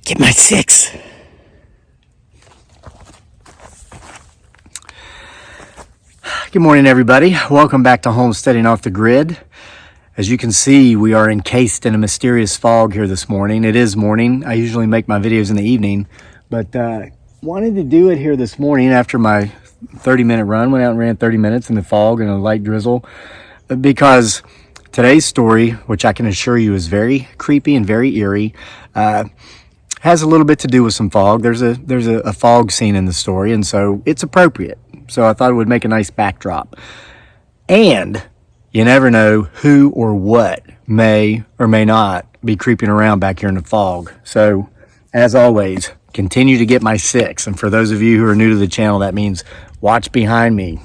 Get my 6. Good morning, everybody. Welcome back to Homesteading Off the Grid. As you can see, we are encased in a mysterious fog here this morning. It is morning. I usually make my videos in the evening, but wanted to do it here this morning after my 30-minute run. Went out and ran 30 minutes in the fog and a light drizzle, because today's story, which I can assure you is very creepy and very eerie, has a little bit to do with some fog. There's a fog scene in the story, and so it's appropriate. So I thought it would make a nice backdrop. And you never know who or what may or may not be creeping around back here in the fog. So, as always, continue to get my 6. And for those of you who are new to the channel, that means watch behind me.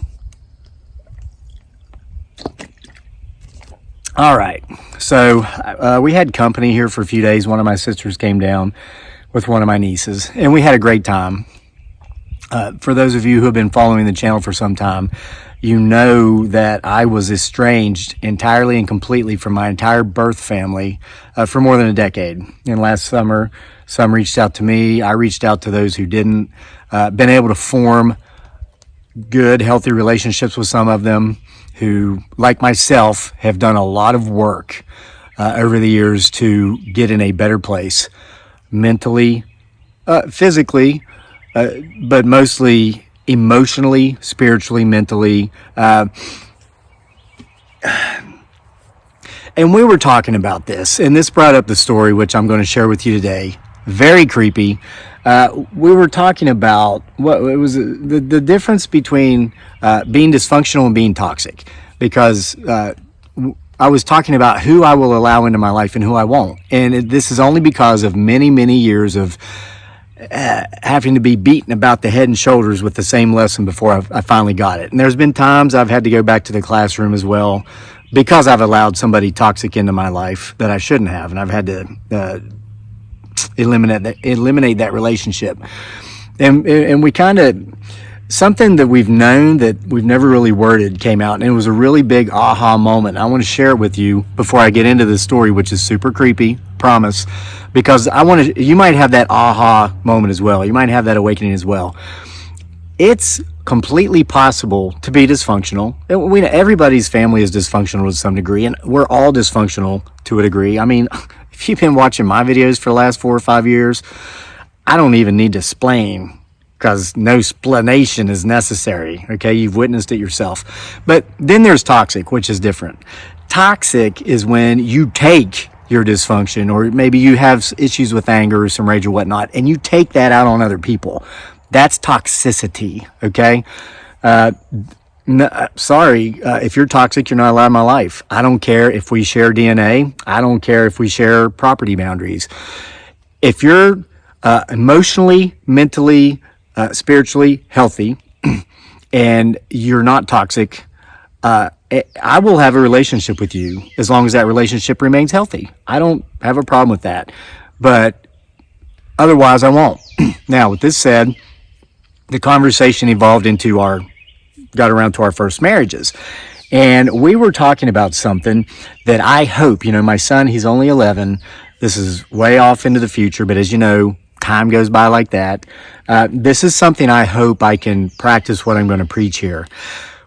All right. So, we had company here for a few days. One of my sisters came down with one of my nieces, and we had a great time. For those of you who have been following the channel for some time, you know that I was estranged entirely and completely from my entire birth family for more than a decade. And last summer, some reached out to me. I reached out to those who didn't. Been able to form good, healthy relationships with some of them who, like myself, have done a lot of work over the years to get in a better place mentally, physically, but mostly emotionally, spiritually, mentally. And we were talking about this, and this brought up the story, which I'm going to share with you today. Very creepy. We were talking about what it was, the difference between being dysfunctional and being toxic, because I was talking about who I will allow into my life and who I won't. And this is only because of many, many years of having to be beaten about the head and shoulders with the same lesson before I finally got it. And there's been times I've had to go back to the classroom as well, because I've allowed somebody toxic into my life that I shouldn't have, and I've had to eliminate that relationship. And we kind of, something that we've known that we've never really worded came out, and it was a really big aha moment. I want to share it with you before I get into the story, which is super creepy, promise, because you might have that aha moment as well. You might have that awakening as well. It's completely possible to be dysfunctional. Everybody's family is dysfunctional to some degree, and we're all dysfunctional to a degree. I mean, if you've been watching my videos for the last 4 or 5 years, I don't even need to explain, because no explanation is necessary. Okay, you've witnessed it yourself. But then there's toxic, which is different. Toxic is when you take your dysfunction, or maybe you have issues with anger or some rage or whatnot, and you take that out on other people. That's toxicity. Okay. Sorry, if you're toxic, you're not allowed in my life. I don't care if we share DNA. I don't care if we share property boundaries. If you're emotionally, mentally, spiritually healthy, and you're not toxic, I will have a relationship with you as long as that relationship remains healthy. I don't have a problem with that, but otherwise I won't. Now, with this said, the conversation evolved into got around to our first marriages. And we were talking about something that I hope, my son, he's only 11. This is way off into the future, but as you know, time goes by like that. This is something I hope I can practice what I'm going to preach here.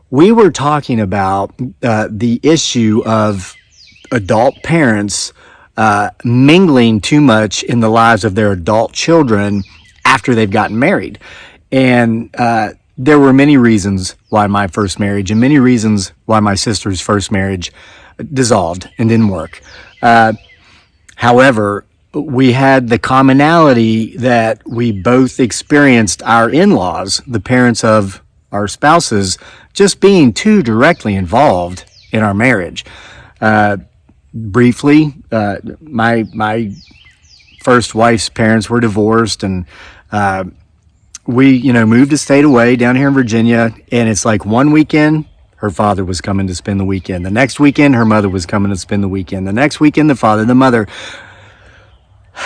We were talking about the issue of adult parents mingling too much in the lives of their adult children after they've gotten married. And there were many reasons why my first marriage, and many reasons why my sister's first marriage dissolved and didn't work. However, we had the commonality that we both experienced our in-laws, the parents of our spouses, just being too directly involved in our marriage. Briefly, my first wife's parents were divorced, and we, moved a state away down here in Virginia, and it's like one weekend, her father was coming to spend the weekend. The next weekend, her mother was coming to spend the weekend. The next weekend, the father, the mother.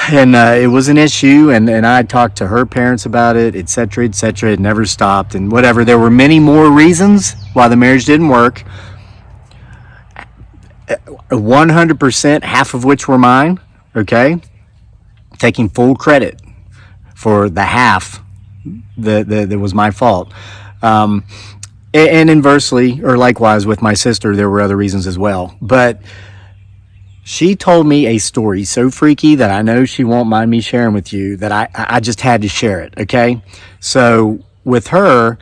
And it was an issue, and I talked to her parents about it, et cetera, et cetera. It never stopped, and whatever. There were many more reasons why the marriage didn't work. 100%, half of which were mine, okay? Taking full credit for the half that was my fault. And inversely, or likewise with my sister, there were other reasons as well. But she told me a story so freaky that I know she won't mind me sharing with you, that I just had to share it, okay? So with her,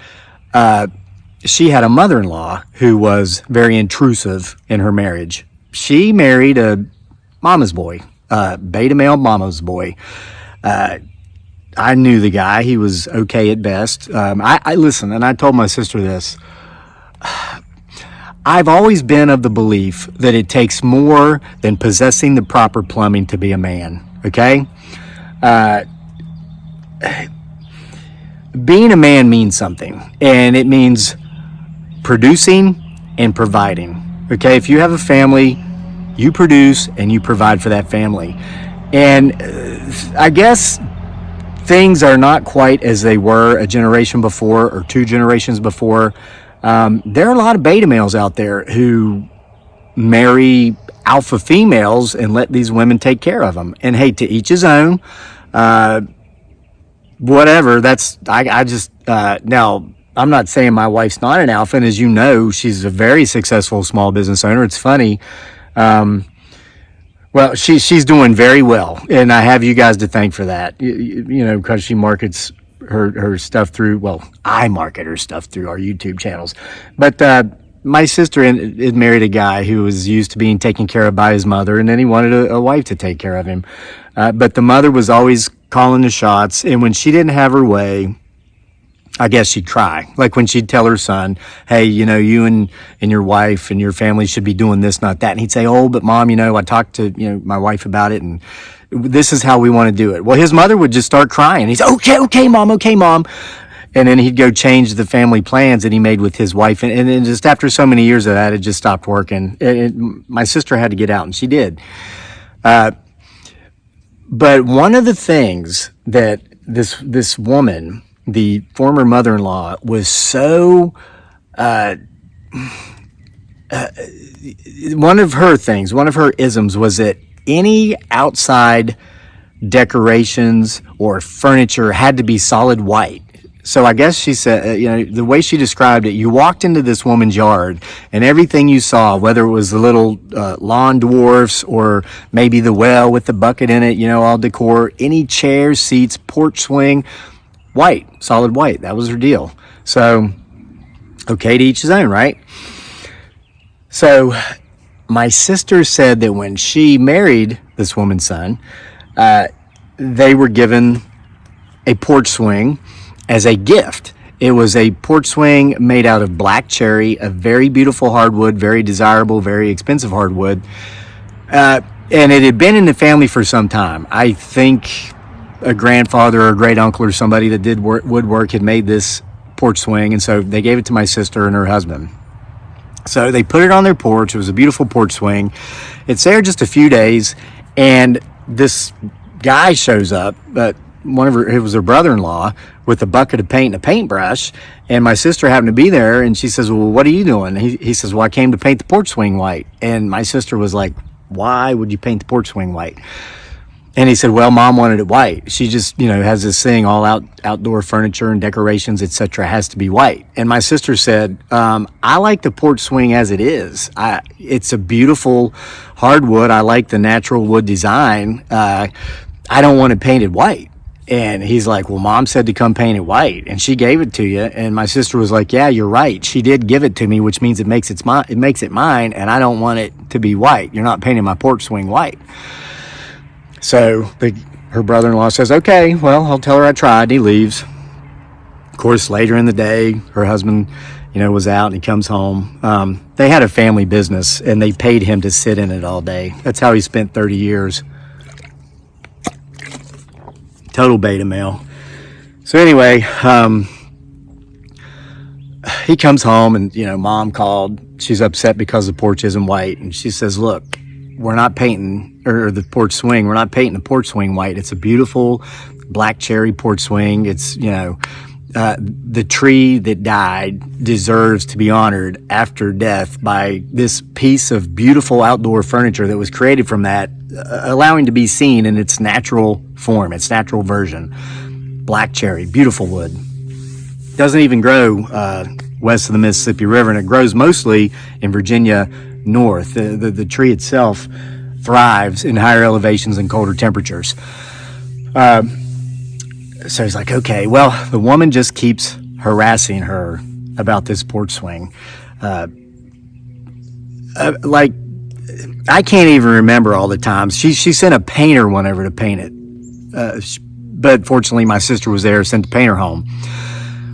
she had a mother-in-law who was very intrusive in her marriage. She married a mama's boy, beta male mama's boy. I knew the guy. He was okay at best. I listen, and I told my sister this. I've always been of the belief that it takes more than possessing the proper plumbing to be a man, okay? Being a man means something, and it means producing and providing, okay? If you have a family, you produce and you provide for that family. And I guess things are not quite as they were a generation before or 2 generations before. There are a lot of beta males out there who marry alpha females and let these women take care of them. And hey, to each his own. Whatever. Now, I'm not saying my wife's not an alpha, and as you know, she's a very successful small business owner. It's funny. Well, she's doing very well, and I have you guys to thank for that. You know, because she markets her stuff through, well, I market her stuff through our YouTube channels. But my sister had married a guy who was used to being taken care of by his mother, and then he wanted a wife to take care of him. But the mother was always calling the shots, and when she didn't have her way, I guess she'd cry. Like when she'd tell her son, hey, you know, you and your wife and your family should be doing this, not that. And he'd say, oh, but mom, you know, I talked to, you know, my wife about it, and this is how we want to do it. Well, his mother would just start crying. He's okay, mom. And then he'd go change the family plans that he made with his wife. And then just after so many years of that, it just stopped working. My sister had to get out, and she did. But one of the things that this woman, the former mother-in-law, was so, one of her isms was that any outside decorations or furniture had to be solid white. So I guess she said, you know, the way she described it, you walked into this woman's yard and everything you saw, whether it was the little lawn dwarfs or maybe the well with the bucket in it, you know, all decor, any chairs, seats, porch swing, white, solid white. That was her deal. So, okay, to each his own, right? So my sister said that when she married this woman's son, they were given a porch swing as a gift. It was a porch swing made out of black cherry, a very beautiful hardwood, very desirable, very expensive hardwood. And it had been in the family for some time. I think a grandfather or a great uncle or somebody that did woodwork had made this porch swing, and so they gave it to my sister and her husband. So they put it on their porch. It was a beautiful porch swing. It's there just a few days, and this guy shows up, but it was her brother-in-law, with a bucket of paint and a paintbrush, and my sister happened to be there, and she says, well, what are you doing? He says, well, I came to paint the porch swing white. And my sister was like, why would you paint the porch swing white? And he said, well, mom wanted it white. She just, you know, has this thing, all outdoor furniture and decorations, etc., has to be white. And my sister said, I like the porch swing as it is. It's a beautiful hardwood. I like the natural wood design. I don't want it painted white. And he's like, well, mom said to come paint it white, and she gave it to you. And my sister was like, yeah, you're right. She did give it to me, which means it makes it mine, and I don't want it to be white. You're not painting my porch swing white. So her brother-in-law says, okay, well, I'll tell her I tried. And he leaves. Of course, later in the day, her husband, you know, was out, and he comes home. They had a family business, and they paid him to sit in it all day. That's how he spent 30 years. Total beta male. So anyway, he comes home, and, you know, mom called. She's upset because the porch isn't white. And she says, look, we're not painting, or the porch swing, we're not painting the porch swing white. It's a beautiful black cherry porch swing. It's, you know, the tree that died deserves to be honored after death by this piece of beautiful outdoor furniture that was created from that, allowing to be seen in its natural form, its natural version. black cherry, beautiful wood. Doesn't even grow west of the Mississippi River, and it grows mostly in Virginia north. The tree itself thrives in higher elevations and colder temperatures. So he's like, okay, well, the woman just keeps harassing her about this porch swing. Like, I can't even remember all the times. She sent a painter one over to paint it. But fortunately, my sister was there, sent the painter home.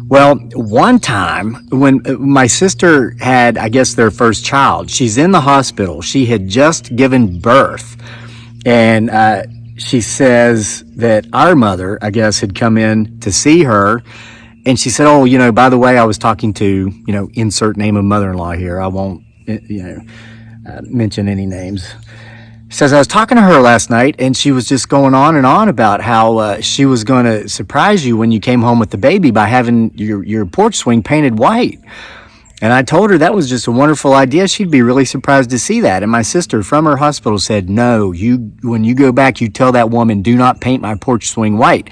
Well, one time when my sister had, I guess, their first child, she's in the hospital. She had just given birth. And she says that our mother, I guess, had come in to see her. And she said, oh, by the way, I was talking to, insert name of mother-in-law here. I won't, mention any names. Says, I was talking to her last night, and she was just going on and on about how she was going to surprise you when you came home with the baby by having your porch swing painted white. And I told her that was just a wonderful idea. She'd be really surprised to see that. And my sister from her hospital said, no, when you go back, you tell that woman, do not paint my porch swing white.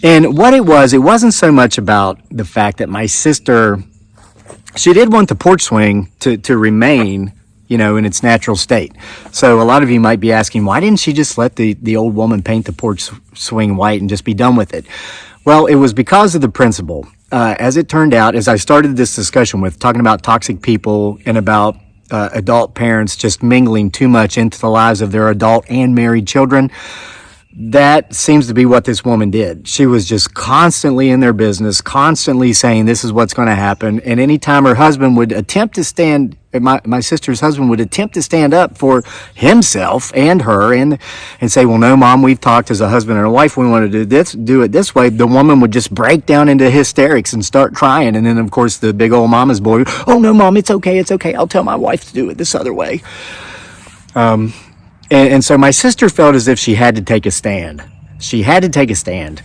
And what it wasn't so much about the fact that my sister, she did want the porch swing to remain in its natural state. So a lot of you might be asking, why didn't she just let the old woman paint the porch swing white and just be done with it? Well, it was because of the principle. As it turned out, as I started this discussion with talking about toxic people and about adult parents just mingling too much into the lives of their adult and married children, that seems to be what this woman did. She was just constantly in their business, constantly saying this is what's going to happen. And anytime her husband would attempt to stand, my sister's husband would attempt to stand up for himself and her and say, well, no, Mom, we've talked as a husband and a wife. We want to do it this way. The woman would just break down into hysterics and start crying. And then, of course, the big old mama's boy, oh, no, Mom, it's okay. It's okay. I'll tell my wife to do it this other way. And so my sister felt as if she had to take a stand. She had to take a stand.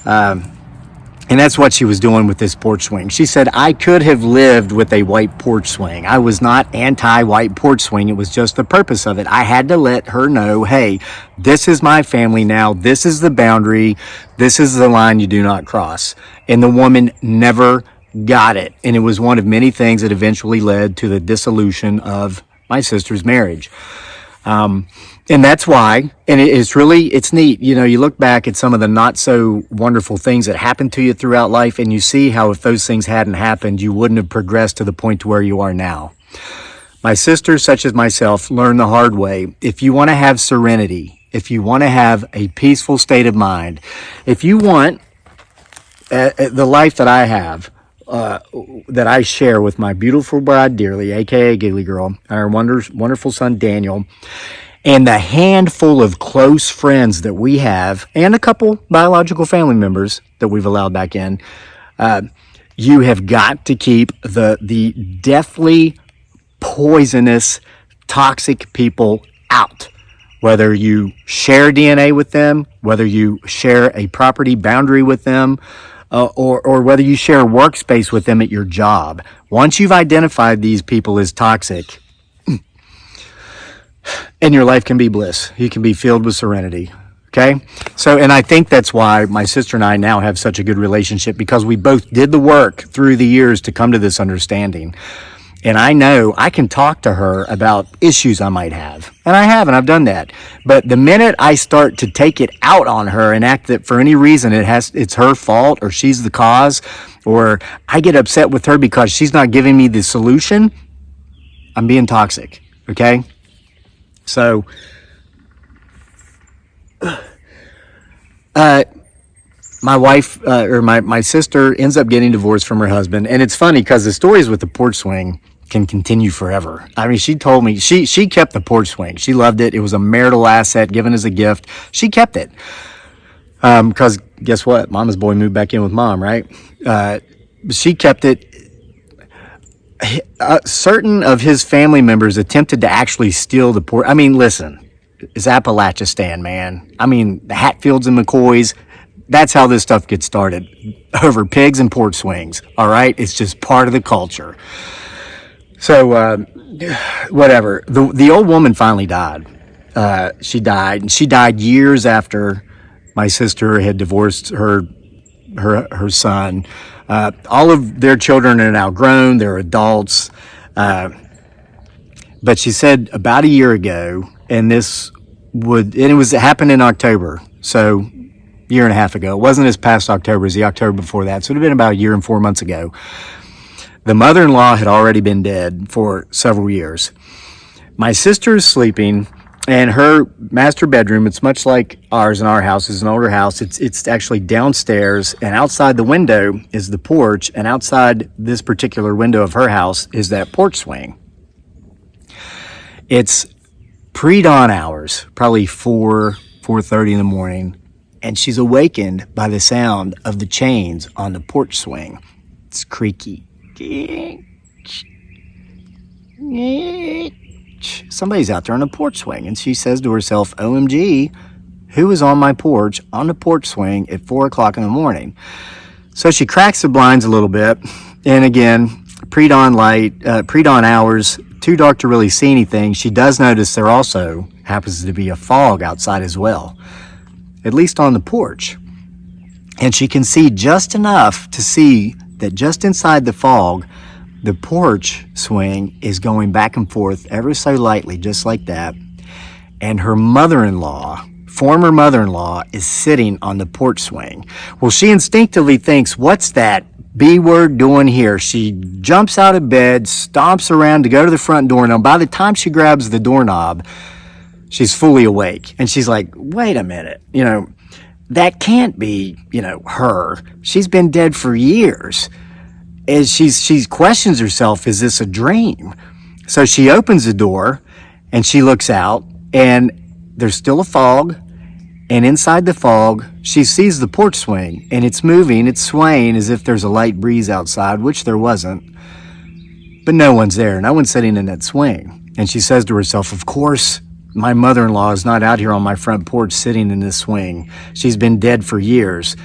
And that's what she was doing with this porch swing. She said, I could have lived with a white porch swing. I was not anti-white porch swing. It was just the purpose of it. I had to let her know, hey, this is my family now. This is the boundary. This is the line you do not cross. And the woman never got it. And it was one of many things that eventually led to the dissolution of my sister's marriage. And that's why, and it's neat. You look back at some of the not so wonderful things that happened to you throughout life, and you see how if those things hadn't happened, you wouldn't have progressed to the point to where you are now. My sisters, such as myself, learned the hard way. If you want to have serenity, if you want to have a peaceful state of mind, if you want the life that I have, that I share with my beautiful bride, Dearly, aka Giggly Girl, and our wonderful son, Daniel, and the handful of close friends that we have, and a couple biological family members that we've allowed back in, you have got to keep the deathly poisonous, toxic people out. Whether you share DNA with them, whether you share a property boundary with them, or whether you share a workspace with them at your job. Once you've identified these people as toxic, and your life can be bliss. You can be filled with serenity. Okay? So, and I think that's why my sister and I now have such a good relationship, because we both did the work through the years to come to this understanding. And I know I can talk to her about issues I might have. And I have, and I've done that. But the minute I start to take it out on her and act that for any reason it's her fault, or she's the cause, or I get upset with her because she's not giving me the solution, I'm being toxic. Okay? So, my wife, or my sister ends up getting divorced from her husband. And it's funny because the stories with the porch swing can continue forever. I mean, she told me she kept the porch swing. She loved it. It was a marital asset given as a gift. She kept it. Because guess what? Mama's boy moved back in with Mom, right? She kept it. Certain of his family members attempted to actually steal the porch. I mean, listen, it's Appalachian, man. I mean, the Hatfields and McCoys, that's how this stuff gets started. Over pigs and porch swings, all right? It's just part of the culture. So, whatever. The old woman finally died. She died years after my sister had divorced her her son. All of their children are now grown, they're adults. But she said about a year ago, and it happened in October, so a year and a half ago. It wasn't this past October, it was the October before that, so it would have been about a year and 4 months ago. The mother-in-law had already been dead for several years. My sister is sleeping, and her master bedroom, it's much like ours in our house, it's an older house. It's actually downstairs, and outside the window is the porch, and outside this particular window of her house is that porch swing. It's pre-dawn hours, probably 4:30 in the morning, and she's awakened by the sound of the chains on the porch swing. It's creaky. Somebody's out there on the porch swing, and she says to herself, OMG, who is on my porch on the porch swing at 4 o'clock in the morning? So she cracks the blinds a little bit, and again, pre-dawn hours, too dark to really see anything. She does notice there also happens to be a fog outside as well, at least on the porch. And she can see just enough to see that just inside the fog, the porch swing is going back and forth ever so lightly, just like that. And her mother-in-law, former mother-in-law, is sitting on the porch swing. Well, she instinctively thinks, what's that B word doing here? She jumps out of bed, stomps around to go to the front door. Now, by the time she grabs the doorknob, she's fully awake. And she's like, wait a minute, that can't be, her. She's been dead for years. And she questions herself, is this a dream? So she opens the door and she looks out, and there's still a fog. And inside the fog, she sees the porch swing, and it's moving, it's swaying as if there's a light breeze outside, which there wasn't. But no one's there. No one's sitting in that swing. And she says to herself, of course, my mother-in-law is not out here on my front porch sitting in this swing. She's been dead for years.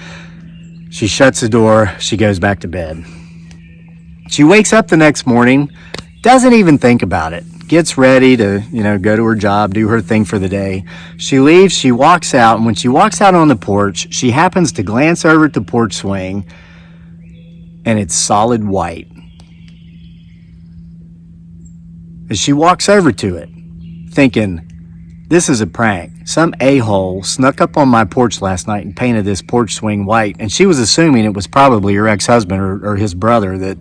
She shuts the door. She goes back to bed. She wakes up the next morning, doesn't even think about it. Gets ready to, go to her job, do her thing for the day. She leaves, she walks out, and when she walks out on the porch, she happens to glance over at the porch swing, and it's solid white. As she walks over to it, thinking, this is a prank. Some a-hole snuck up on my porch last night and painted this porch swing white, and she was assuming it was probably her ex-husband or his brother that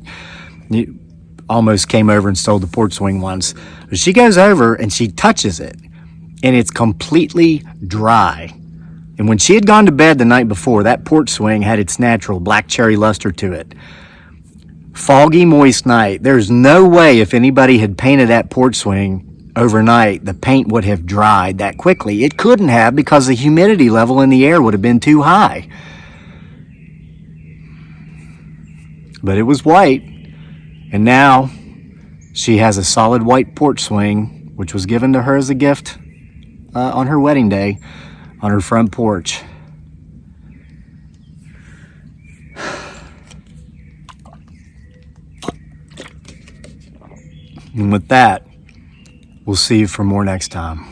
almost came over and stole the porch swing once. But she goes over and she touches it, and it's completely dry. And when she had gone to bed the night before, that porch swing had its natural black cherry luster to it. Foggy, moist night. There's no way if anybody had painted that porch swing overnight, the paint would have dried that quickly. It couldn't have, because the humidity level in the air would have been too high. But it was white. And now she has a solid white porch swing, which was given to her as a gift on her wedding day on her front porch. And with that, we'll see you for more next time.